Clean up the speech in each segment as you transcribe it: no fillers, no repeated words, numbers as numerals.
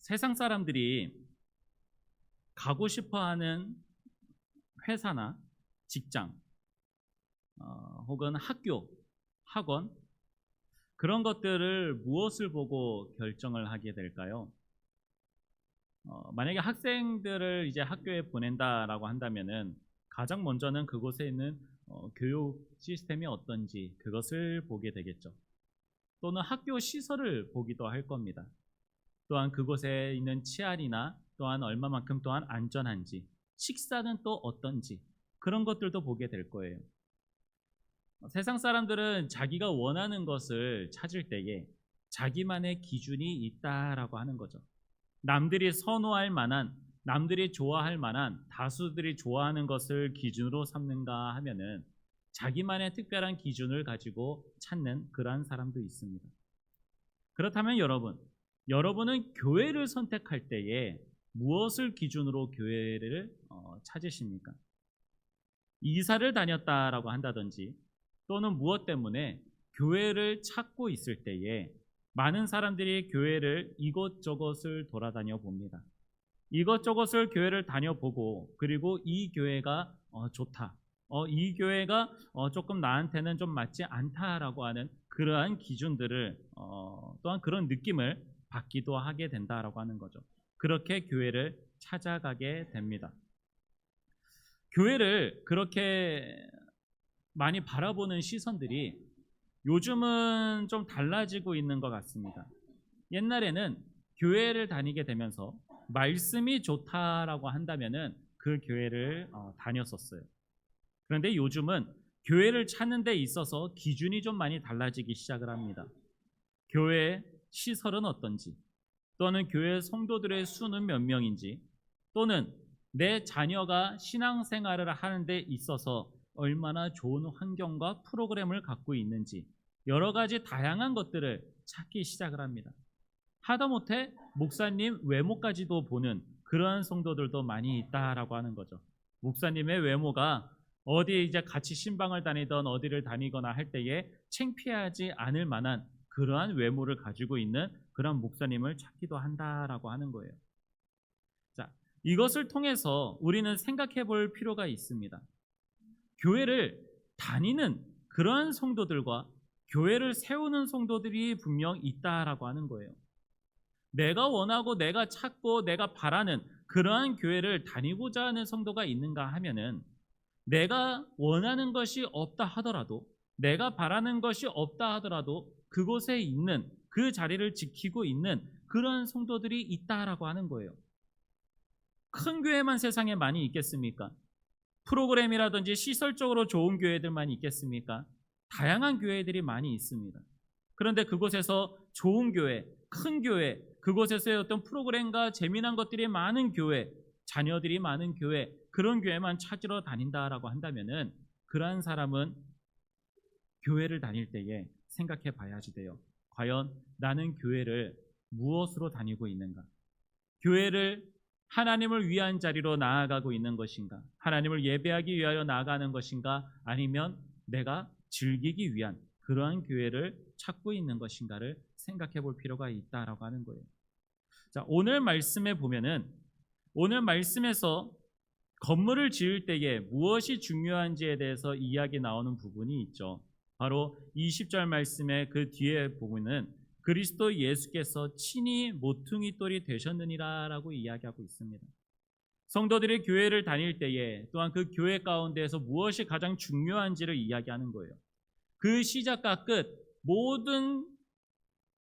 세상 사람들이 가고 싶어하는 회사나 직장, 혹은 학교, 학원, 그런 것들을 무엇을 보고 결정을 하게 될까요? 만약에 학생들을 이제 학교에 보낸다라고 한다면은 가장 먼저는 그곳에 있는 교육 시스템이 어떤지 그것을 보게 되겠죠. 또는 학교 시설을 보기도 할 겁니다. 또한 그곳에 있는 치안이나 또한 얼마만큼 또한 안전한지, 식사는 또 어떤지 그런 것들도 보게 될 거예요. 세상 사람들은 자기가 원하는 것을 찾을 때에 자기만의 기준이 있다라고 하는 거죠. 남들이 선호할 만한, 남들이 좋아할 만한, 다수들이 좋아하는 것을 기준으로 삼는가 하면은 자기만의 특별한 기준을 가지고 찾는 그러한 사람도 있습니다. 그렇다면 여러분은 교회를 선택할 때에 무엇을 기준으로 교회를 찾으십니까? 이사를 다녔다라고 한다든지 또는 무엇 때문에 교회를 찾고 있을 때에 많은 사람들이 교회를 이것저것을 돌아다녀 봅니다. 이것저것을 교회를 다녀보고 그리고 이 교회가 좋다. 이 교회가 조금 나한테는 좀 맞지 않다라고 하는 그러한 기준들을 또한 그런 느낌을 받기도 하게 된다라고 하는 거죠. 그렇게 교회를 찾아가게 됩니다. 교회를 그렇게 많이 바라보는 시선들이 요즘은 좀 달라지고 있는 것 같습니다. 옛날에는 교회를 다니게 되면서 말씀이 좋다라고 한다면은 그 교회를 다녔었어요. 그런데 요즘은 교회를 찾는 데 있어서 기준이 좀 많이 달라지기 시작을 합니다. 교회 시설은 어떤지, 또는 교회 성도들의 수는 몇 명인지, 또는 내 자녀가 신앙생활을 하는 데 있어서 얼마나 좋은 환경과 프로그램을 갖고 있는지 여러 가지 다양한 것들을 찾기 시작을 합니다. 하다못해 목사님 외모까지도 보는 그러한 성도들도 많이 있다라고 하는 거죠. 목사님의 외모가 어디 이제 같이 신방을 다니던 어디를 다니거나 할 때에 창피하지 않을 만한 그러한 외모를 가지고 있는 그런 목사님을 찾기도 한다라고 하는 거예요. 자, 이것을 통해서 우리는 생각해 볼 필요가 있습니다. 교회를 다니는 그러한 성도들과 교회를 세우는 성도들이 분명 있다라고 하는 거예요. 내가 원하고 내가 찾고 내가 바라는 그러한 교회를 다니고자 하는 성도가 있는가 하면은 내가 원하는 것이 없다 하더라도 내가 바라는 것이 없다 하더라도 그곳에 있는 그 자리를 지키고 있는 그런 성도들이 있다라고 하는 거예요. 큰 교회만 세상에 많이 있겠습니까? 프로그램이라든지 시설적으로 좋은 교회들만 있겠습니까? 다양한 교회들이 많이 있습니다. 그런데 그곳에서 좋은 교회, 큰 교회, 그곳에서의 어떤 프로그램과 재미난 것들이 많은 교회, 자녀들이 많은 교회, 그런 교회만 찾으러 다닌다라고 한다면은 그러한 사람은 교회를 다닐 때에 생각해 봐야지 돼요. 과연 나는 교회를 무엇으로 다니고 있는가? 교회를 하나님을 위한 자리로 나아가고 있는 것인가? 하나님을 예배하기 위하여 나아가는 것인가? 아니면 내가 즐기기 위한 그러한 교회를 찾고 있는 것인가를 생각해 볼 필요가 있다라고 하는 거예요. 자, 오늘 말씀에 보면은 오늘 말씀에서 건물을 지을 때에 무엇이 중요한지에 대해서 이야기 나오는 부분이 있죠. 바로 20절 말씀의 그 뒤에 보면은 그리스도 예수께서 친히 모퉁이 돌이 되셨느니라라고 이야기하고 있습니다. 성도들이 교회를 다닐 때에 또한 그 교회 가운데에서 무엇이 가장 중요한지를 이야기하는 거예요. 그 시작과 끝 모든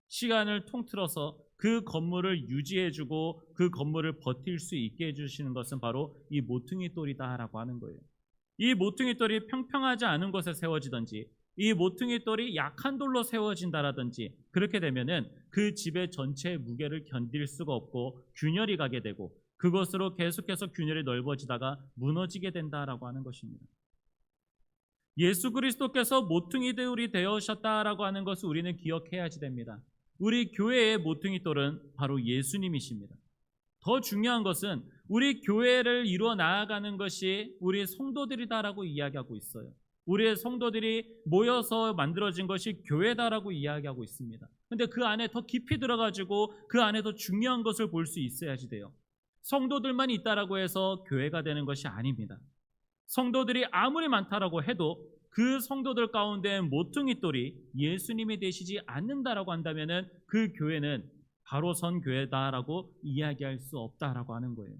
시간을 통틀어서 그 건물을 유지해주고 그 건물을 버틸 수 있게 해주시는 것은 바로 이 모퉁이 돌이다라고 하는 거예요. 이 모퉁이 돌이 평평하지 않은 곳에 세워지든지 이 모퉁이 돌이 약한 돌로 세워진다라든지 그렇게 되면은 그 집의 전체의 무게를 견딜 수가 없고 균열이 가게 되고 그것으로 계속해서 균열이 넓어지다가 무너지게 된다라고 하는 것입니다. 예수 그리스도께서 모퉁이 돌이 되어셨다라고 하는 것을 우리는 기억해야지 됩니다. 우리 교회의 모퉁이 돌은 바로 예수님이십니다. 더 중요한 것은 우리 교회를 이루어 나아가는 것이 우리 성도들이다라고 이야기하고 있어요. 우리의 성도들이 모여서 만들어진 것이 교회다라고 이야기하고 있습니다. 근데 그 안에 더 깊이 들어가지고 그 안에 더 중요한 것을 볼 수 있어야지 돼요. 성도들만 있다라고 해서 교회가 되는 것이 아닙니다. 성도들이 아무리 많다라고 해도 그 성도들 가운데 모퉁이돌이 예수님이 되시지 않는다라고 한다면은 그 교회는 바로 선 교회다라고 이야기할 수 없다라고 하는 거예요.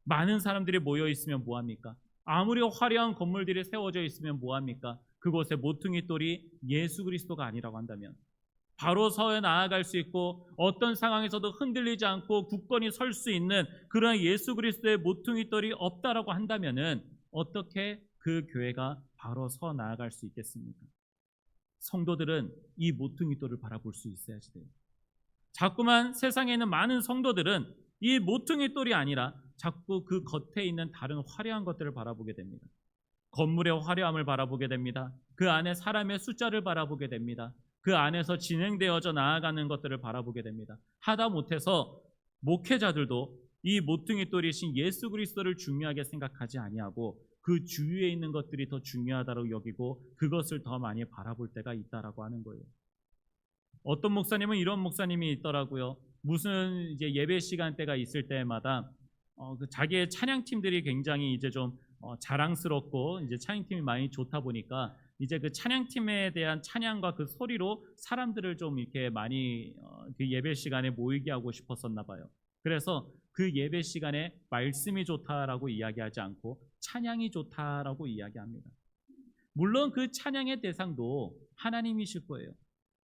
많은 사람들이 모여 있으면 뭐합니까? 아무리 화려한 건물들이 세워져 있으면 뭐합니까? 그곳에 모퉁이돌이 예수 그리스도가 아니라고 한다면 바로 서에 나아갈 수 있고 어떤 상황에서도 흔들리지 않고 굳건히 설 수 있는 그런 예수 그리스도의 모퉁이돌이 없다라고 한다면은 어떻게 그 교회가 바로 서 나아갈 수 있겠습니까? 성도들은 이 모퉁이돌을 바라볼 수 있어야지 돼요. 자꾸만 세상에 있는 많은 성도들은 이 모퉁이돌이 아니라 자꾸 그 겉에 있는 다른 화려한 것들을 바라보게 됩니다. 건물의 화려함을 바라보게 됩니다. 그 안에 사람의 숫자를 바라보게 됩니다. 그 안에서 진행되어져 나아가는 것들을 바라보게 됩니다. 하다 못해서 목회자들도 이 모퉁이돌이신 예수 그리스도를 중요하게 생각하지 아니하고 그 주위에 있는 것들이 더 중요하다고 여기고 그것을 더 많이 바라볼 때가 있다라고 하는 거예요. 어떤 목사님은 이런 목사님이 있더라고요. 무슨 이제 예배 시간대가 있을 때마다 그 자기의 찬양팀들이 굉장히 이제 좀 자랑스럽고 이제 찬양팀이 많이 좋다 보니까 이제 그 찬양팀에 대한 찬양과 그 소리로 사람들을 좀 이렇게 많이 그 예배 시간에 모이게 하고 싶었었나 봐요. 그래서 그 예배 시간에 말씀이 좋다라고 이야기하지 않고 찬양이 좋다라고 이야기합니다. 물론 그 찬양의 대상도 하나님이실 거예요.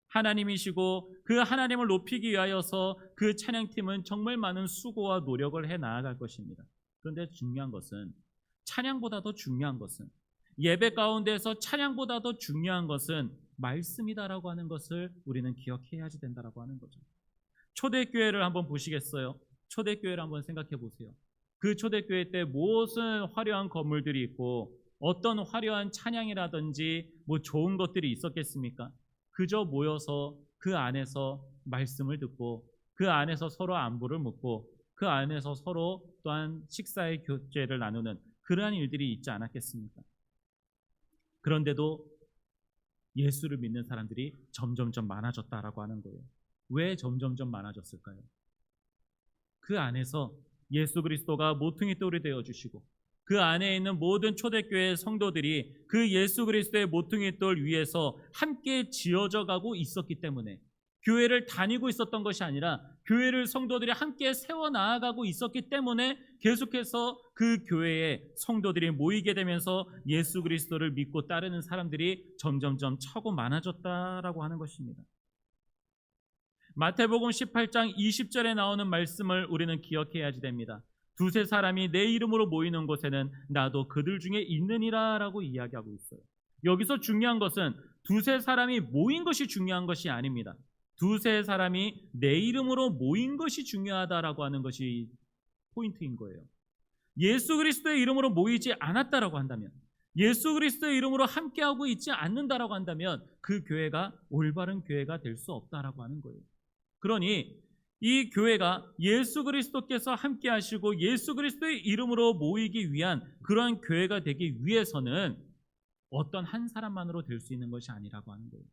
하나님이시고 그 하나님을 높이기 위하여서 그 찬양팀은 정말 많은 수고와 노력을 해 나아갈 것입니다. 그런데 중요한 것은 찬양보다 더 중요한 것은 예배 가운데서 찬양보다 더 중요한 것은 말씀이다라고 하는 것을 우리는 기억해야지 된다라고 하는 거죠. 초대교회를 한번 보시겠어요? 초대교회를 한번 생각해 보세요. 그 초대교회 때 무엇은 화려한 건물들이 있고 어떤 화려한 찬양이라든지 뭐 좋은 것들이 있었겠습니까? 그저 모여서 그 안에서 말씀을 듣고 그 안에서 서로 안부를 묻고 그 안에서 서로 또한 식사의 교제를 나누는 그러한 일들이 있지 않았겠습니까? 그런데도 예수를 믿는 사람들이 점점점 많아졌다라고 하는 거예요. 왜 점점점 많아졌을까요? 그 안에서 예수 그리스도가 모퉁이돌이 되어주시고 그 안에 있는 모든 초대교회 성도들이 그 예수 그리스도의 모퉁이돌 위에서 함께 지어져 가고 있었기 때문에 교회를 다니고 있었던 것이 아니라 교회를 성도들이 함께 세워나가고 있었기 때문에 계속해서 그 교회에 성도들이 모이게 되면서 예수 그리스도를 믿고 따르는 사람들이 점점점 차고 많아졌다라고 하는 것입니다. 마태복음 18장 20절에 나오는 말씀을 우리는 기억해야지 됩니다. 두세 사람이 내 이름으로 모이는 곳에는 나도 그들 중에 있느니라 라고 이야기하고 있어요. 여기서 중요한 것은 두세 사람이 모인 것이 중요한 것이 아닙니다. 두세 사람이 내 이름으로 모인 것이 중요하다라고 하는 것이 포인트인 거예요. 예수 그리스도의 이름으로 모이지 않았다라고 한다면, 예수 그리스도의 이름으로 함께하고 있지 않는다라고 한다면 그 교회가 올바른 교회가 될 수 없다라고 하는 거예요. 그러니 이 교회가 예수 그리스도께서 함께 하시고 예수 그리스도의 이름으로 모이기 위한 그러한 교회가 되기 위해서는 어떤 한 사람만으로 될 수 있는 것이 아니라고 하는 거예요.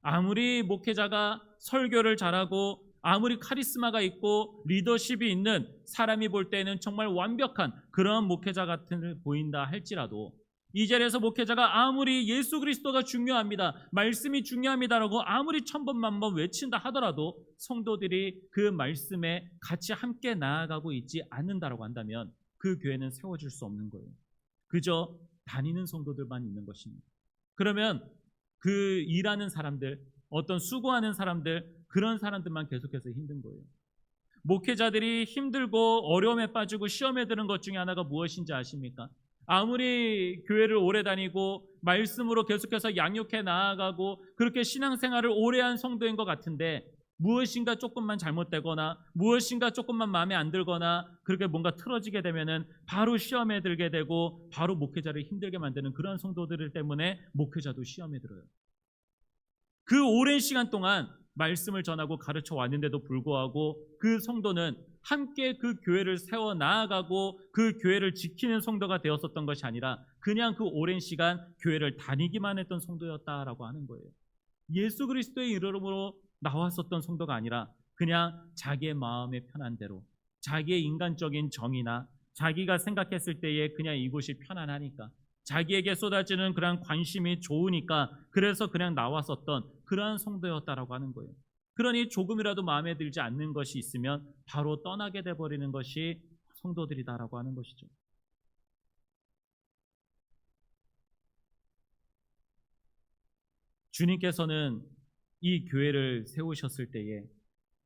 아무리 목회자가 설교를 잘하고 아무리 카리스마가 있고 리더십이 있는 사람이 볼 때는 정말 완벽한 그러한 목회자 같은 보인다 할지라도 이 자리에서 목회자가 아무리 예수 그리스도가 중요합니다, 말씀이 중요합니다라고 아무리 천번만번 외친다 하더라도 성도들이 그 말씀에 같이 함께 나아가고 있지 않는다라고 한다면 그 교회는 세워질 수 없는 거예요. 그저 다니는 성도들만 있는 것입니다. 그러면 그 일하는 사람들, 어떤 수고하는 사람들, 그런 사람들만 계속해서 힘든 거예요. 목회자들이 힘들고 어려움에 빠지고 시험에 드는 것 중에 하나가 무엇인지 아십니까? 아무리 교회를 오래 다니고 말씀으로 계속해서 양육해 나아가고 그렇게 신앙생활을 오래 한 성도인 것 같은데 무엇인가 조금만 잘못되거나 무엇인가 조금만 마음에 안 들거나 그렇게 뭔가 틀어지게 되면은 바로 시험에 들게 되고 바로 목회자를 힘들게 만드는 그런 성도들 때문에 목회자도 시험에 들어요. 그 오랜 시간 동안 말씀을 전하고 가르쳐 왔는데도 불구하고 그 성도는 함께 그 교회를 세워 나아가고 그 교회를 지키는 성도가 되었었던 것이 아니라 그냥 그 오랜 시간 교회를 다니기만 했던 성도였다라고 하는 거예요. 예수 그리스도의 이름으로 나왔었던 성도가 아니라 그냥 자기의 마음의 편한 대로, 자기의 인간적인 정의나 자기가 생각했을 때에 그냥 이곳이 편안하니까, 자기에게 쏟아지는 그런 관심이 좋으니까 그래서 그냥 나왔었던 그러한 성도였다라고 하는 거예요. 그러니 조금이라도 마음에 들지 않는 것이 있으면 바로 떠나게 돼버리는 것이 성도들이다라고 하는 것이죠. 주님께서는 이 교회를 세우셨을 때에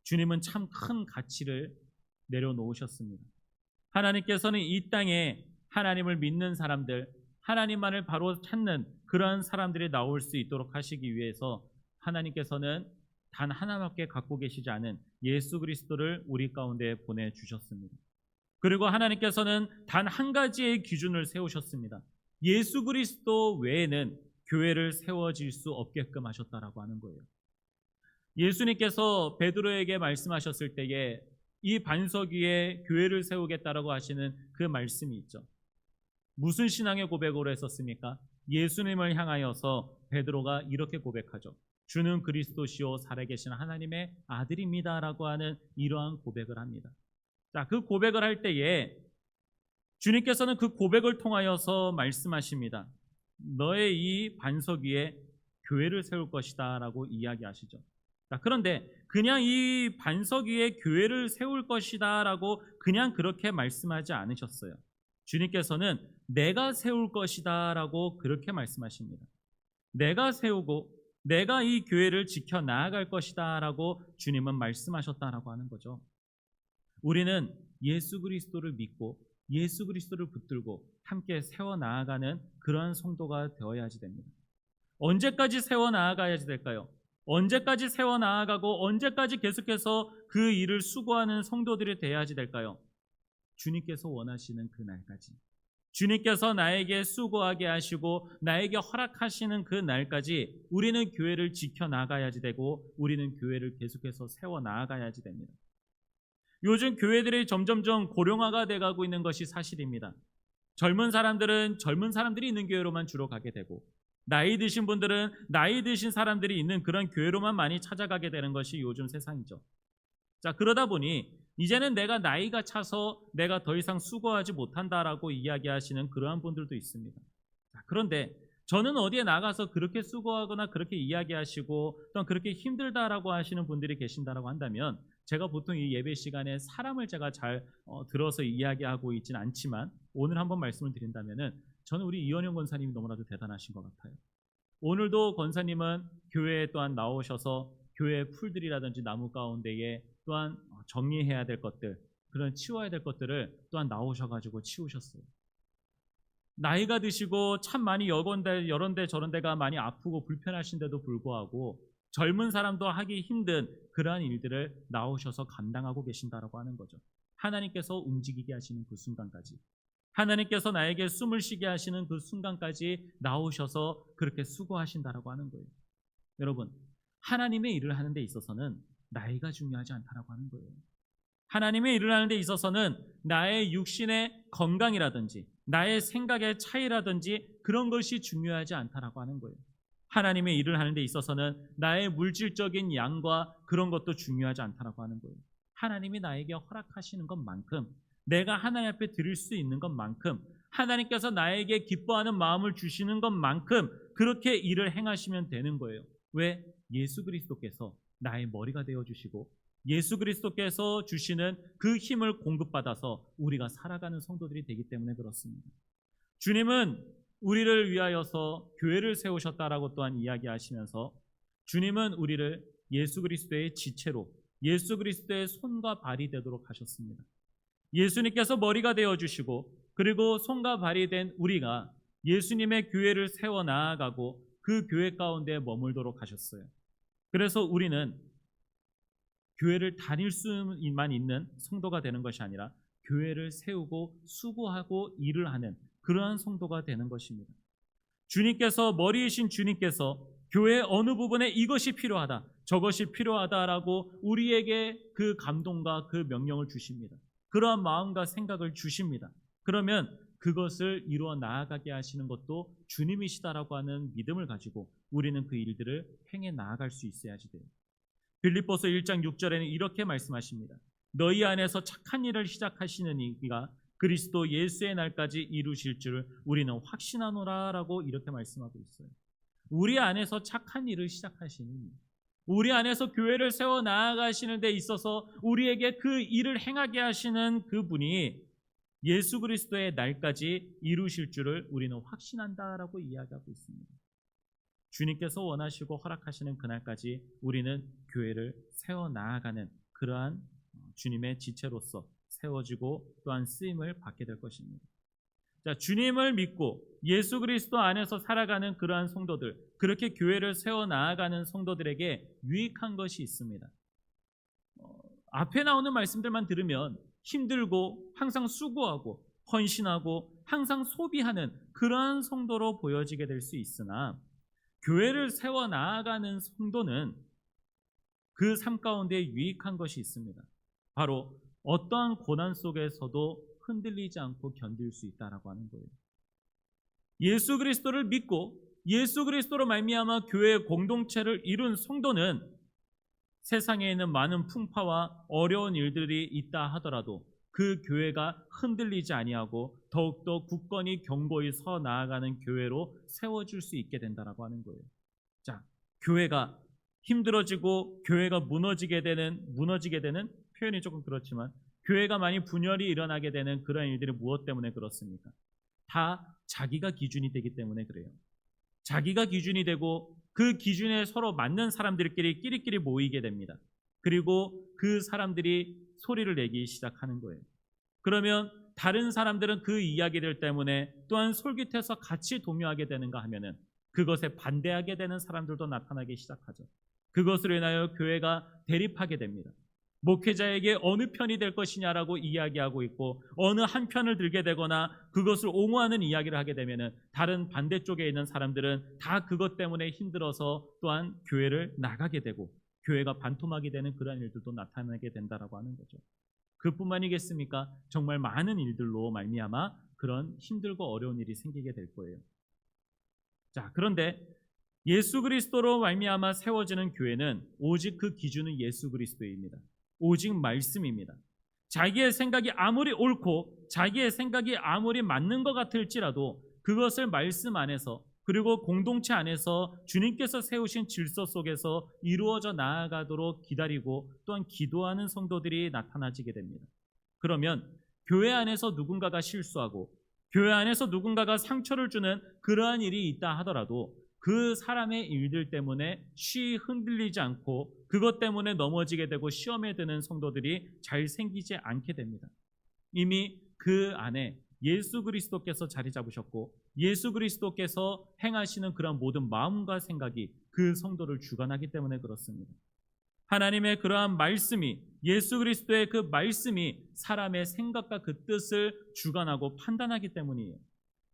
주님은 참 큰 가치를 내려놓으셨습니다. 하나님께서는 이 땅에 하나님을 믿는 사람들, 하나님만을 바로 찾는 그러한 사람들이 나올 수 있도록 하시기 위해서 하나님께서는 단 하나밖에 갖고 계시지 않은 예수 그리스도를 우리 가운데 보내주셨습니다. 그리고 하나님께서는 단 한 가지의 기준을 세우셨습니다. 예수 그리스도 외에는 교회를 세워질 수 없게끔 하셨다라고 하는 거예요. 예수님께서 베드로에게 말씀하셨을 때에 이 반석 위에 교회를 세우겠다라고 하시는 그 말씀이 있죠. 무슨 신앙의 고백으로 했었습니까? 예수님을 향하여서 베드로가 이렇게 고백하죠. 주는 그리스도시요 살아계신 하나님의 아들입니다라고 하는 이러한 고백을 합니다. 자, 그 고백을 할 때에 주님께서는 그 고백을 통하여서 말씀하십니다. 너의 이 반석 위에 교회를 세울 것이다 라고 이야기하시죠. 자, 그런데 그냥 이 반석 위에 교회를 세울 것이다 라고 그냥 그렇게 말씀하지 않으셨어요. 주님께서는 내가 세울 것이다 라고 그렇게 말씀하십니다. 내가 세우고 내가 이 교회를 지켜 나아갈 것이다 라고 주님은 말씀하셨다라고 하는 거죠. 우리는 예수 그리스도를 믿고 예수 그리스도를 붙들고 함께 세워나아가는 그러한 성도가 되어야지 됩니다. 언제까지 세워나아가야지 될까요? 언제까지 세워나아가고 언제까지 계속해서 그 일을 수고하는 성도들이 되어야지 될까요? 주님께서 원하시는 그날까지, 주님께서 나에게 수고하게 하시고 나에게 허락하시는 그 날까지 우리는 교회를 지켜나가야지 되고 우리는 교회를 계속해서 세워나가야지 됩니다. 요즘 교회들이 점점점 고령화가 돼가고 있는 것이 사실입니다. 젊은 사람들은 젊은 사람들이 있는 교회로만 주로 가게 되고 나이 드신 분들은 나이 드신 사람들이 있는 그런 교회로만 많이 찾아가게 되는 것이 요즘 세상이죠. 자, 그러다 보니 이제는 내가 나이가 차서 내가 더 이상 수고하지 못한다라고 이야기하시는 그러한 분들도 있습니다. 자, 그런데 저는 어디에 나가서 그렇게 수고하거나 그렇게 이야기하시고 또 그렇게 힘들다라고 하시는 분들이 계신다라고 한다면 제가 보통 이 예배 시간에 사람을 제가 잘 들어서 이야기하고 있지는 않지만 오늘 한번 말씀을 드린다면은 저는 우리 이원영 권사님이 너무나도 대단하신 것 같아요. 오늘도 권사님은 교회에 또한 나오셔서 교회 풀들이라든지 나무 가운데에 또한 정리해야 될 것들, 그런 치워야 될 것들을 또한 나오셔가지고 치우셨어요. 나이가 드시고 참 많이 여런 데 저런 데가 많이 아프고 불편하신데도 불구하고 젊은 사람도 하기 힘든 그러한 일들을 나오셔서 감당하고 계신다라고 하는 거죠. 하나님께서 움직이게 하시는 그 순간까지, 하나님께서 나에게 숨을 쉬게 하시는 그 순간까지 나오셔서 그렇게 수고하신다라고 하는 거예요. 여러분, 하나님의 일을 하는 데 있어서는 나이가 중요하지 않다라고 하는 거예요. 하나님의 일을 하는 데 있어서는 나의 육신의 건강이라든지 나의 생각의 차이라든지 그런 것이 중요하지 않다라고 하는 거예요. 하나님의 일을 하는 데 있어서는 나의 물질적인 양과 그런 것도 중요하지 않다라고 하는 거예요. 하나님이 나에게 허락하시는 것만큼, 내가 하나님 앞에 드릴 수 있는 것만큼, 하나님께서 나에게 기뻐하는 마음을 주시는 것만큼 그렇게 일을 행하시면 되는 거예요. 왜? 예수 그리스도께서 나의 머리가 되어주시고 예수 그리스도께서 주시는 그 힘을 공급받아서 우리가 살아가는 성도들이 되기 때문에 그렇습니다. 주님은 우리를 위하여서 교회를 세우셨다라고 또한 이야기하시면서 주님은 우리를 예수 그리스도의 지체로 예수 그리스도의 손과 발이 되도록 하셨습니다. 예수님께서 머리가 되어주시고 그리고 손과 발이 된 우리가 예수님의 교회를 세워나아가고 그 교회 가운데 머물도록 하셨어요. 그래서 우리는 교회를 다닐 수만 있는 성도가 되는 것이 아니라 교회를 세우고 수고하고 일을 하는 그러한 성도가 되는 것입니다. 주님께서, 머리이신 주님께서 교회 어느 부분에 이것이 필요하다, 저것이 필요하다라고 우리에게 그 감동과 그 명령을 주십니다. 그러한 마음과 생각을 주십니다. 그러면 그것을 이루어 나아가게 하시는 것도 주님이시다라고 하는 믿음을 가지고 우리는 그 일들을 행해 나아갈 수 있어야지 돼요. 빌립보서 1장 6절에는 이렇게 말씀하십니다. 너희 안에서 착한 일을 시작하시는 이가 그리스도 예수의 날까지 이루실 줄을 우리는 확신하노라 라고 이렇게 말씀하고 있어요. 우리 안에서 착한 일을 시작하시는 이, 우리 안에서 교회를 세워 나아가시는 데 있어서 우리에게 그 일을 행하게 하시는 그분이 예수 그리스도의 날까지 이루실 줄을 우리는 확신한다라고 이야기하고 있습니다. 주님께서 원하시고 허락하시는 그날까지 우리는 교회를 세워 나아가는 그러한 주님의 지체로서 세워지고 또한 쓰임을 받게 될 것입니다. 자, 주님을 믿고 예수 그리스도 안에서 살아가는 그러한 성도들, 그렇게 교회를 세워 나아가는 성도들에게 유익한 것이 있습니다. 앞에 나오는 말씀들만 들으면 힘들고 항상 수고하고 헌신하고 항상 소비하는 그러한 성도로 보여지게 될 수 있으나 교회를 세워 나아가는 성도는 그 삶 가운데 유익한 것이 있습니다. 바로 어떠한 고난 속에서도 흔들리지 않고 견딜 수 있다라고 하는 거예요. 예수 그리스도를 믿고 예수 그리스도로 말미암아 교회의 공동체를 이룬 성도는 세상에 있는 많은 풍파와 어려운 일들이 있다 하더라도 그 교회가 흔들리지 아니하고 더욱더 굳건히 견고히 서 나아가는 교회로 세워줄 수 있게 된다라고 하는 거예요. 자, 교회가 힘들어지고 교회가 무너지게 되는 표현이 조금 그렇지만 교회가 많이 분열이 일어나게 되는 그런 일들이 무엇 때문에 그렇습니까? 다 자기가 기준이 되기 때문에 그래요. 자기가 기준이 되고 그 기준에 서로 맞는 사람들끼리 끼리끼리 모이게 됩니다. 그리고 그 사람들이 소리를 내기 시작하는 거예요. 그러면 다른 사람들은 그 이야기들 때문에 또한 솔깃해서 같이 동요하게 되는가 하면은 그것에 반대하게 되는 사람들도 나타나기 시작하죠. 그것으로 인하여 교회가 대립하게 됩니다. 목회자에게 어느 편이 될 것이냐라고 이야기하고 있고 어느 한 편을 들게 되거나 그것을 옹호하는 이야기를 하게 되면은 다른 반대쪽에 있는 사람들은 다 그것 때문에 힘들어서 또한 교회를 나가게 되고 교회가 반토막이 되는 그런 일들도 나타나게 된다라고 하는 거죠. 그뿐만이겠습니까? 정말 많은 일들로 말미암아 그런 힘들고 어려운 일이 생기게 될 거예요. 자, 그런데 예수 그리스도로 말미암아 세워지는 교회는 오직 그 기준은 예수 그리스도입니다. 오직 말씀입니다. 자기의 생각이 아무리 옳고 자기의 생각이 아무리 맞는 것 같을지라도 그것을 말씀 안에서 그리고 공동체 안에서 주님께서 세우신 질서 속에서 이루어져 나아가도록 기다리고 또한 기도하는 성도들이 나타나지게 됩니다. 그러면 교회 안에서 누군가가 실수하고 교회 안에서 누군가가 상처를 주는 그러한 일이 있다 하더라도 그 사람의 일들 때문에 쉬이 흔들리지 않고 그것 때문에 넘어지게 되고 시험에 드는 성도들이 잘 생기지 않게 됩니다. 이미 그 안에 예수 그리스도께서 자리 잡으셨고 예수 그리스도께서 행하시는 그런 모든 마음과 생각이 그 성도를 주관하기 때문에 그렇습니다. 하나님의 그러한 말씀이 예수 그리스도의 그 말씀이 사람의 생각과 그 뜻을 주관하고 판단하기 때문이에요.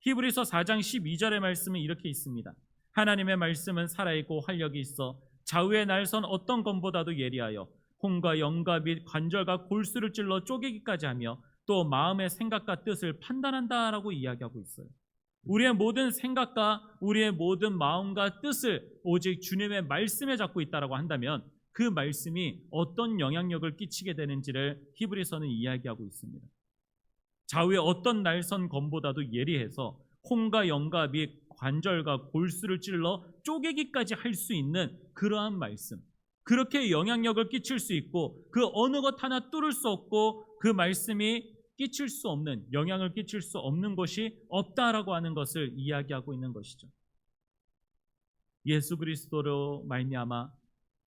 히브리서 4장 12절의 말씀은 이렇게 있습니다. 하나님의 말씀은 살아있고 활력이 있어 좌우의 날선 어떤 검보다도 예리하여 혼과 영과 및 관절과 골수를 찔러 쪼개기까지 하며 또 마음의 생각과 뜻을 판단한다라고 이야기하고 있어요. 우리의 모든 생각과 우리의 모든 마음과 뜻을 오직 주님의 말씀에 잡고 있다라고 한다면 그 말씀이 어떤 영향력을 끼치게 되는지를 히브리서는 이야기하고 있습니다. 좌우의 어떤 날선 검보다도 예리해서 혼과 영과 및 관절과 골수를 찔러 쪼개기까지 할 수 있는 그러한 말씀, 그렇게 영향력을 끼칠 수 있고 그 어느 것 하나 뚫을 수 없고 그 말씀이 끼칠 수 없는, 영향을 끼칠 수 없는 것이 없다라고 하는 것을 이야기하고 있는 것이죠. 예수 그리스도로 말미암아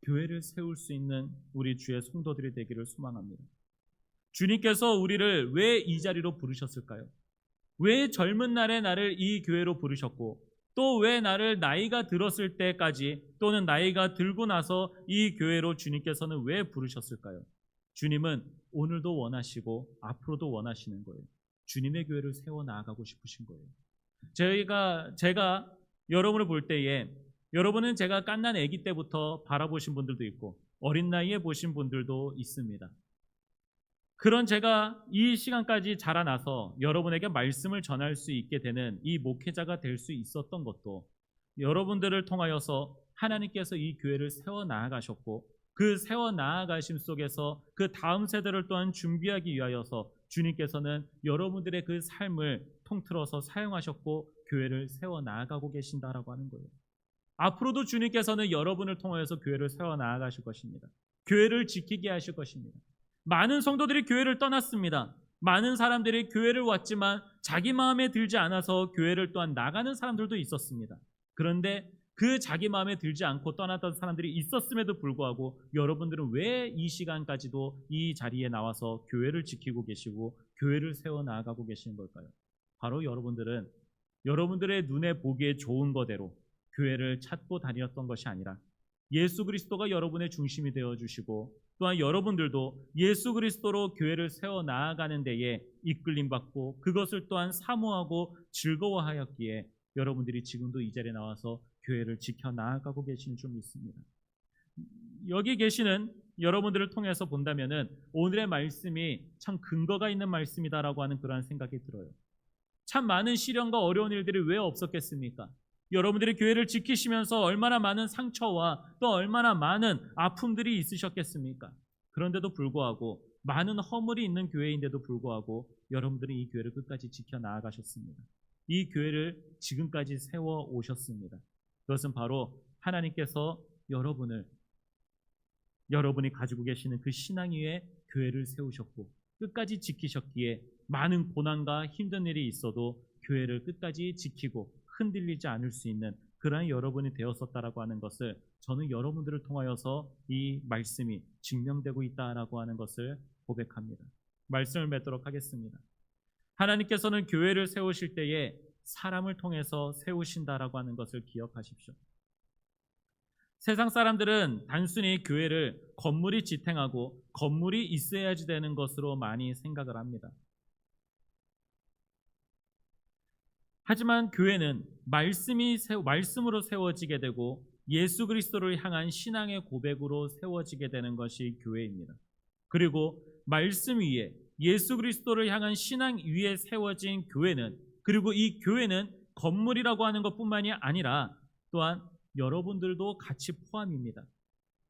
교회를 세울 수 있는 우리 주의 성도들이 되기를 소망합니다. 주님께서 우리를 왜 이 자리로 부르셨을까요? 왜 젊은 날에 나를 이 교회로 부르셨고 또 왜 나를 나이가 들었을 때까지 또는 나이가 들고 나서 이 교회로 주님께서는 왜 부르셨을까요? 주님은 오늘도 원하시고 앞으로도 원하시는 거예요. 주님의 교회를 세워 나아가고 싶으신 거예요. 제가 여러분을 볼 때에 여러분은 제가 갓난 아기 때부터 바라보신 분들도 있고 어린 나이에 보신 분들도 있습니다. 그런 제가 이 시간까지 자라나서 여러분에게 말씀을 전할 수 있게 되는 이 목회자가 될 수 있었던 것도 여러분들을 통하여서 하나님께서 이 교회를 세워 나아가셨고 그 세워 나아가심 속에서 그 다음 세대를 또한 준비하기 위하여서 주님께서는 여러분들의 그 삶을 통틀어서 사용하셨고 교회를 세워 나아가고 계신다라고 하는 거예요. 앞으로도 주님께서는 여러분을 통하여서 교회를 세워 나아가실 것입니다. 교회를 지키게 하실 것입니다. 많은 성도들이 교회를 떠났습니다. 많은 사람들이 교회를 왔지만 자기 마음에 들지 않아서 교회를 또한 나가는 사람들도 있었습니다. 그런데 그 자기 마음에 들지 않고 떠났던 사람들이 있었음에도 불구하고 여러분들은 왜 이 시간까지도 이 자리에 나와서 교회를 지키고 계시고 교회를 세워 나아가고 계시는 걸까요? 바로 여러분들은 여러분들의 눈에 보기에 좋은 거대로 교회를 찾고 다녔던 것이 아니라 예수 그리스도가 여러분의 중심이 되어주시고 또한 여러분들도 예수 그리스도로 교회를 세워 나아가는 데에 이끌림 받고 그것을 또한 사모하고 즐거워하였기에 여러분들이 지금도 이 자리에 나와서 교회를 지켜 나아가고 계시는 줄 믿습니다. 여기 계시는 여러분들을 통해서 본다면은 오늘의 말씀이 참 근거가 있는 말씀이다라고 하는 그러한 생각이 들어요. 참 많은 시련과 어려운 일들이 왜 없었겠습니까? 여러분들이 교회를 지키시면서 얼마나 많은 상처와 또 얼마나 많은 아픔들이 있으셨겠습니까? 그런데도 불구하고 많은 허물이 있는 교회인데도 불구하고 여러분들이 이 교회를 끝까지 지켜 나아가셨습니다. 이 교회를 지금까지 세워 오셨습니다. 그것은 바로 하나님께서 여러분이 가지고 계시는 그 신앙 위에 교회를 세우셨고 끝까지 지키셨기에 많은 고난과 힘든 일이 있어도 교회를 끝까지 지키고 흔들리지 않을 수 있는 그러한 여러분이 되었었다라고 하는 것을 저는 여러분들을 통하여서 이 말씀이 증명되고 있다라고 하는 것을 고백합니다. 말씀을 맺도록 하겠습니다. 하나님께서는 교회를 세우실 때에 사람을 통해서 세우신다라고 하는 것을 기억하십시오. 세상 사람들은 단순히 교회를 건물이 지탱하고 건물이 있어야지 되는 것으로 많이 생각을 합니다. 하지만 교회는 말씀으로 세워지게 되고 예수 그리스도를 향한 신앙의 고백으로 세워지게 되는 것이 교회입니다. 그리고 말씀 위에 예수 그리스도를 향한 신앙 위에 세워진 교회는 그리고 이 교회는 건물이라고 하는 것뿐만이 아니라 또한 여러분들도 같이 포함입니다.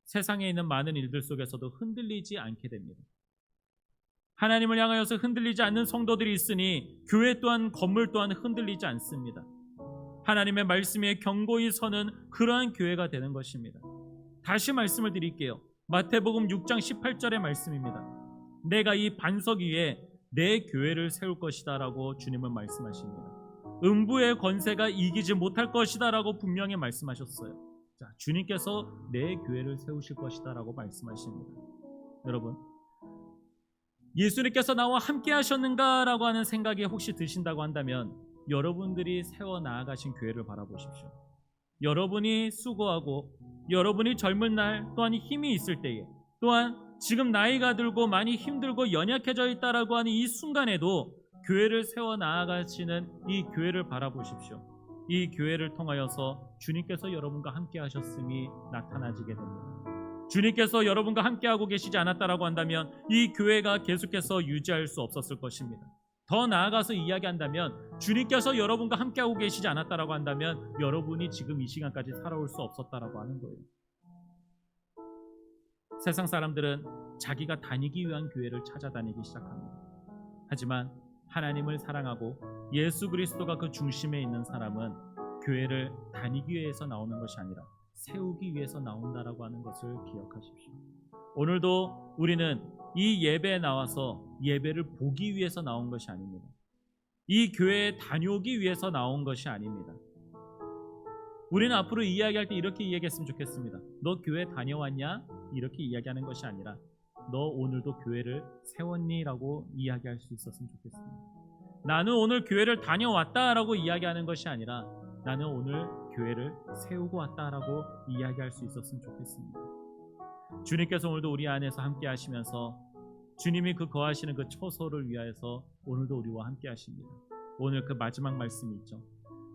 세상에 있는 많은 일들 속에서도 흔들리지 않게 됩니다. 하나님을 향하여서 흔들리지 않는 성도들이 있으니 교회 또한 건물 또한 흔들리지 않습니다. 하나님의 말씀에 견고히 서는 그러한 교회가 되는 것입니다. 다시 말씀을 드릴게요. 마태복음 6장 18절의 말씀입니다. 내가 이 반석 위에 내 교회를 세울 것이다 라고 주님은 말씀하십니다. 음부의 권세가 이기지 못할 것이다 라고 분명히 말씀하셨어요. 자, 주님께서 내 교회를 세우실 것이다 라고 말씀하십니다. 여러분, 예수님께서 나와 함께 하셨는가 라고 하는 생각이 혹시 드신다고 한다면 여러분들이 세워 나아가신 교회를 바라보십시오. 여러분이 수고하고 여러분이 젊은 날 또한 힘이 있을 때에 또한 지금 나이가 들고 많이 힘들고 연약해져 있다라고 하는 이 순간에도 교회를 세워 나아가시는 이 교회를 바라보십시오. 이 교회를 통하여서 주님께서 여러분과 함께 하셨음이 나타나지게 됩니다. 주님께서 여러분과 함께하고 계시지 않았다라고 한다면 이 교회가 계속해서 유지할 수 없었을 것입니다. 더 나아가서 이야기한다면 주님께서 여러분과 함께하고 계시지 않았다라고 한다면 여러분이 지금 이 시간까지 살아올 수 없었다라고 하는 거예요. 세상 사람들은 자기가 다니기 위한 교회를 찾아다니기 시작합니다. 하지만 하나님을 사랑하고 예수 그리스도가 그 중심에 있는 사람은 교회를 다니기 위해서 나오는 것이 아니라 세우기 위해서 나온다라고 하는 것을 기억하십시오. 오늘도 우리는 이 예배에 나와서 예배를 보기 위해서 나온 것이 아닙니다. 이 교회에 다녀오기 위해서 나온 것이 아닙니다. 우리는 앞으로 이야기할 때 이렇게 이야기했으면 좋겠습니다. 너 교회 다녀왔냐? 이렇게 이야기하는 것이 아니라 너 오늘도 교회를 세웠니? 라고 이야기할 수 있었으면 좋겠습니다. 나는 오늘 교회를 다녀왔다라고 이야기하는 것이 아니라 나는 오늘 교회를 세우고 왔다라고 이야기할 수 있었으면 좋겠습니다. 주님께서 오늘도 우리 안에서 함께 하시면서 주님이 그 거하시는 그 처소를 위하여서 오늘도 우리와 함께 하십니다. 오늘 그 마지막 말씀이 있죠.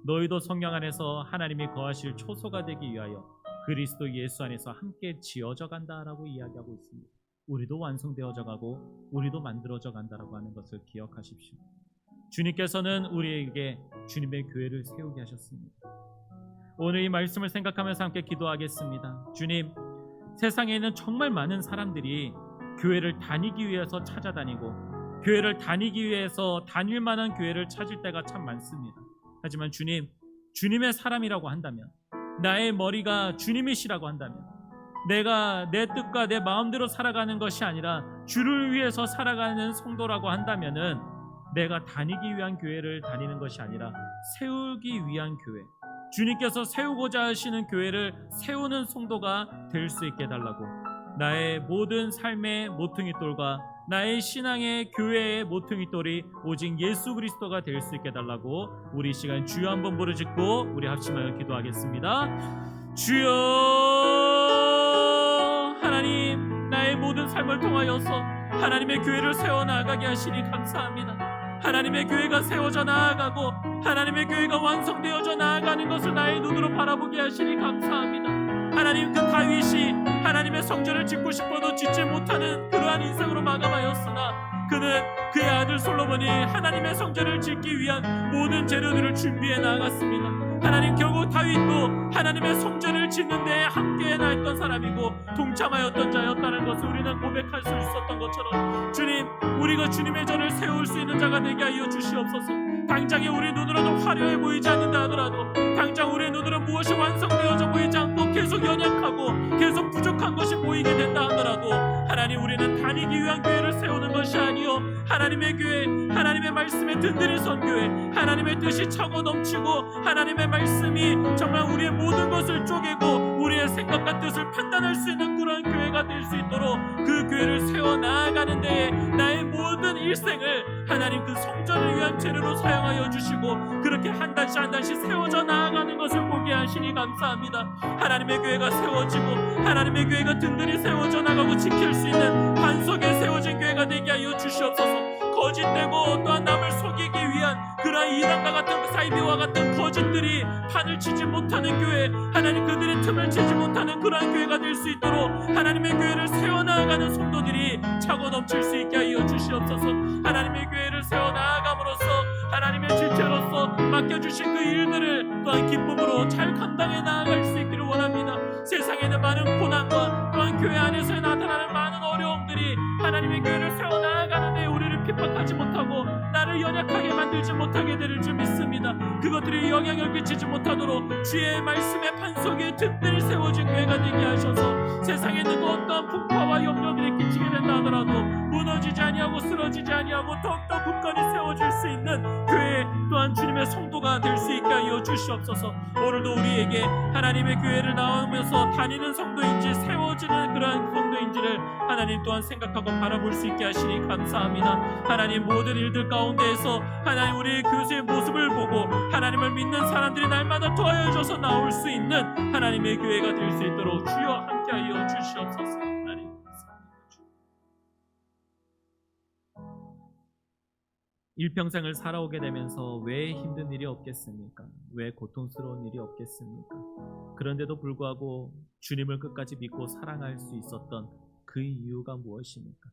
너희도 성령 안에서 하나님이 거하실 초소가 되기 위하여 그리스도 예수 안에서 함께 지어져 간다라고 이야기하고 있습니다. 우리도 완성되어져 가고 우리도 만들어져 간다라고 하는 것을 기억하십시오. 주님께서는 우리에게 주님의 교회를 세우게 하셨습니다. 오늘 이 말씀을 생각하면서 함께 기도하겠습니다. 주님, 세상에 있는 정말 많은 사람들이 교회를 다니기 위해서 찾아다니고 교회를 다니기 위해서 다닐 만한 교회를 찾을 때가 참 많습니다. 하지만 주님의 사람이라고 한다면, 나의 머리가 주님이시라고 한다면, 내가 내 뜻과 내 마음대로 살아가는 것이 아니라 주를 위해서 살아가는 성도라고 한다면은, 내가 다니기 위한 교회를 다니는 것이 아니라 세우기 위한 교회, 주님께서 세우고자 하시는 교회를 세우는 성도가 될 수 있게 해달라고, 나의 모든 삶의 모퉁이돌과 나의 신앙의 교회의 모퉁이돌이 오직 예수 그리스도가 될 수 있게 해달라고, 우리 시간 주여 한번 부르짖고 우리 합심하여 기도하겠습니다. 주여, 하나님, 나의 모든 삶을 통하여서 하나님의 교회를 세워나가게 하시니 감사합니다. 하나님의 교회가 세워져 나아가고 하나님의 교회가 완성되어져 나아가는 것을 나의 눈으로 바라보게 하시니 감사합니다. 하나님, 그 다윗이 하나님의 성전을 짓고 싶어도 짓지 못하는 그러한 인생으로 마감하였으나 그는 그의 아들 솔로몬이 하나님의 성전을 짓기 위한 모든 재료들을 준비해 나아갔습니다. 하나님, 결국 다윗도 하나님의 성전을 짓는 데에 함께 나했던 사람이고 동참하였던 자였다는 것을 우리는 고백할 수 있었던 것처럼, 주님, 우리가 주님의 전을 세울 수 있는 자가 되게 하여 주시옵소서. 당장에 우리 눈으로는 화려해 보이지 않는다 하더라도, 당장 우리의 눈으로는 무엇이 완성되어져 보이지 않고 계속 연약하고 계속 부족한 것이 보이게 된다 하더라도, 하나님, 우리는 다니기 위한 교회를 세우는 것이 아니요 하나님의 교회, 하나님의 말씀에 든든히 선 교회, 하나님의 뜻이 차고 넘치고 하나님의 말씀이 정말 우리의 모든 것을 쪼개고 우리의 생각과 뜻을 판단할 수 있는 그런 교회가 될 수 있도록 그 교회를 세워 나아가는 데에 나의 모든 일생을 하나님 그 성전을 위한 재료로 사용하여 주시고, 그렇게 한 단씩 한 단씩 세워져 나아가는 것을 보게 하시니 감사합니다. 하나님의 교회가 세워지고 하나님의 교회가 든든히 세워져 나가고 지킬 수 있는 반석에 세워진 교회가 되게 하여 주시옵소서. 거짓되고 또한 남을 속이기 위한 그러한 이단과 같은 사이비와 같은 거짓들이 판을 치지 못하는 교회, 하나님, 그들이 틈을 치지 못하는 그러한 교회가 될 수 있도록 하나님의 교회를 세워나가는 성도들이 차고 넘칠 수 있게 하여 주시옵소서. 하나님의 교회를 세워나감으로써 하나님의 지체로서 맡겨주신 그 일들을 또한 기쁨으로 잘 감당해 나아갈 수 있기를 원합니다. 세상에는 많은 고난과 또한 교회 안에서 나타나는 많은 어려움들이 하나님의 교회를 세워나가는 데 우리를 핍박하지 못하고 나를 연약하게 만들지 못하게 될 줄 믿습니다. 그것들이 영향을 끼치지 못하도록 주의 말씀의 반석에 든든히 세워진 교회가 되게 하셔서, 세상에 있는 어떠한 풍파와 염려들이 끼치게 된다 하더라도 무너지지 아니하고 쓰러지지 아니하고 더욱더 굳건히 세워질 수 있는 교회, 또한 주님의 성도가 될 수 있게 하여 주시옵소서. 오늘도 우리에게 하나님의 교회를 나오면서 다니는 성도인지 세워지는 그러한 성도인지를 하나님 또한 생각하고 바라볼 수 있게 하시니 감사합니다. 하나님, 모든 일들 가운데에서 하나님 우리의 교수의 모습을 보고 하나님을 믿는 사람들이 날마다 도와줘서 나올 수 있는 하나님의 교회가 될 수 있도록 주여 함께하여 주시옵소서. 하나님 감사합니다. 일평생을 살아오게 되면서 왜 힘든 일이 없겠습니까? 왜 고통스러운 일이 없겠습니까? 그런데도 불구하고 주님을 끝까지 믿고 사랑할 수 있었던 그 이유가 무엇입니까?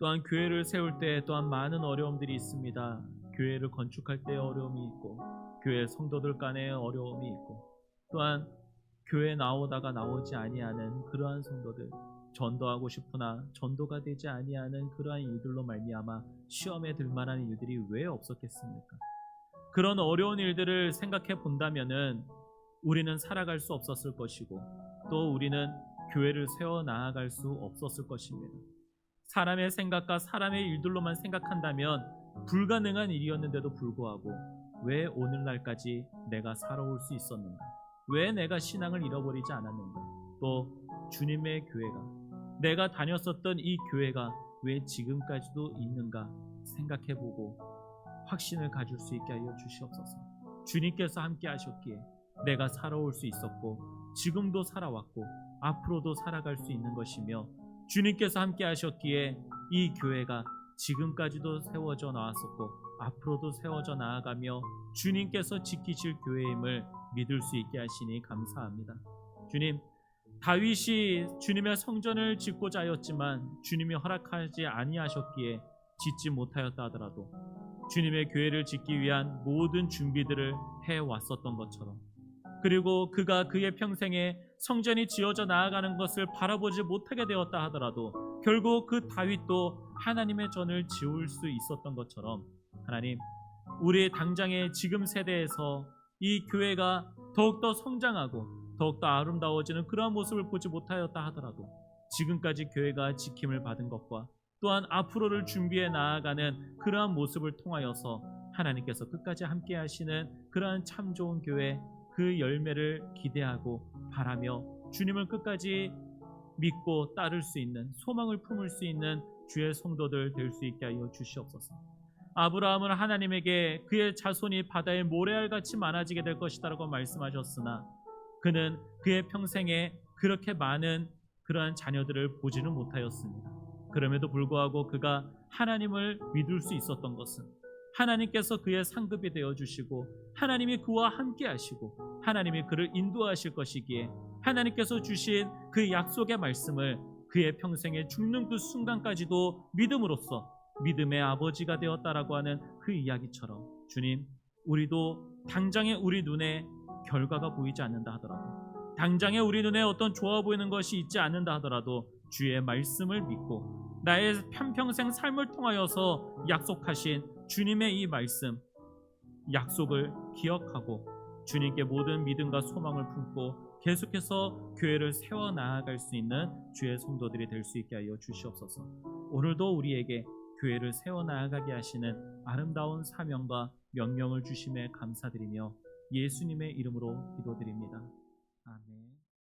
또한 교회를 세울 때 또한 많은 어려움들이 있습니다. 교회를 건축할 때 어려움이 있고, 교회 성도들 간에 어려움이 있고, 또한 교회 나오다가 나오지 아니하는 그러한 성도들, 전도하고 싶으나 전도가 되지 아니하는 그러한 일들로 말미암아 시험에 들 만한 일들이 왜 없었겠습니까? 그런 어려운 일들을 생각해 본다면은 우리는 살아갈 수 없었을 것이고, 또 우리는 교회를 세워 나아갈 수 없었을 것입니다. 사람의 생각과 사람의 일들로만 생각한다면 불가능한 일이었는데도 불구하고 왜 오늘날까지 내가 살아올 수 있었는가? 왜 내가 신앙을 잃어버리지 않았는가? 또 주님의 교회가, 내가 다녔었던 이 교회가 왜 지금까지도 있는가 생각해보고 확신을 가질 수 있게 하여 주시옵소서. 주님께서 함께 하셨기에 내가 살아올 수 있었고, 지금도 살아왔고 앞으로도 살아갈 수 있는 것이며, 주님께서 함께 하셨기에 이 교회가 지금까지도 세워져 나왔었고 앞으로도 세워져 나아가며 주님께서 지키실 교회임을 믿을 수 있게 하시니 감사합니다. 주님, 다윗이 주님의 성전을 짓고자 하였지만 주님이 허락하지 아니하셨기에 짓지 못하였다 하더라도 주님의 교회를 짓기 위한 모든 준비들을 해왔었던 것처럼 그리고 그가 그의 평생에 성전이 지어져 나아가는 것을 바라보지 못하게 되었다 하더라도 결국 그 다윗도 하나님의 전을 지을 수 있었던 것처럼, 하나님, 우리 당장의 지금 세대에서 이 교회가 더욱더 성장하고 더욱더 아름다워지는 그러한 모습을 보지 못하였다 하더라도 지금까지 교회가 지킴을 받은 것과 또한 앞으로를 준비해 나아가는 그러한 모습을 통하여서 하나님께서 끝까지 함께 하시는 그러한 참 좋은 교회, 그 열매를 기대하고 바라며 주님을 끝까지 믿고 따를 수 있는, 소망을 품을 수 있는 주의 성도들 될 수 있게 하여 주시옵소서. 아브라함은 하나님에게 그의 자손이 바다의 모래알같이 많아지게 될 것이다라고 말씀하셨으나 그는 그의 평생에 그렇게 많은 그러한 자녀들을 보지는 못하였습니다. 그럼에도 불구하고 그가 하나님을 믿을 수 있었던 것은 하나님께서 그의 상급이 되어주시고 하나님이 그와 함께 하시고 하나님이 그를 인도하실 것이기에 하나님께서 주신 그 약속의 말씀을 그의 평생에 죽는 그 순간까지도 믿음으로써 믿음의 아버지가 되었다라고 하는 그 이야기처럼, 주님, 우리도 당장에 우리 눈에 결과가 보이지 않는다 하더라도, 당장에 우리 눈에 어떤 좋아 보이는 것이 있지 않는다 하더라도 주의 말씀을 믿고 나의 편평생 삶을 통하여서 약속하신 주님의 이 말씀, 약속을 기억하고 주님께 모든 믿음과 소망을 품고 계속해서 교회를 세워나아갈 수 있는 주의 성도들이 될 수 있게 하여 주시옵소서. 오늘도 우리에게 교회를 세워나아가게 하시는 아름다운 사명과 명령을 주심에 감사드리며 예수님의 이름으로 기도드립니다.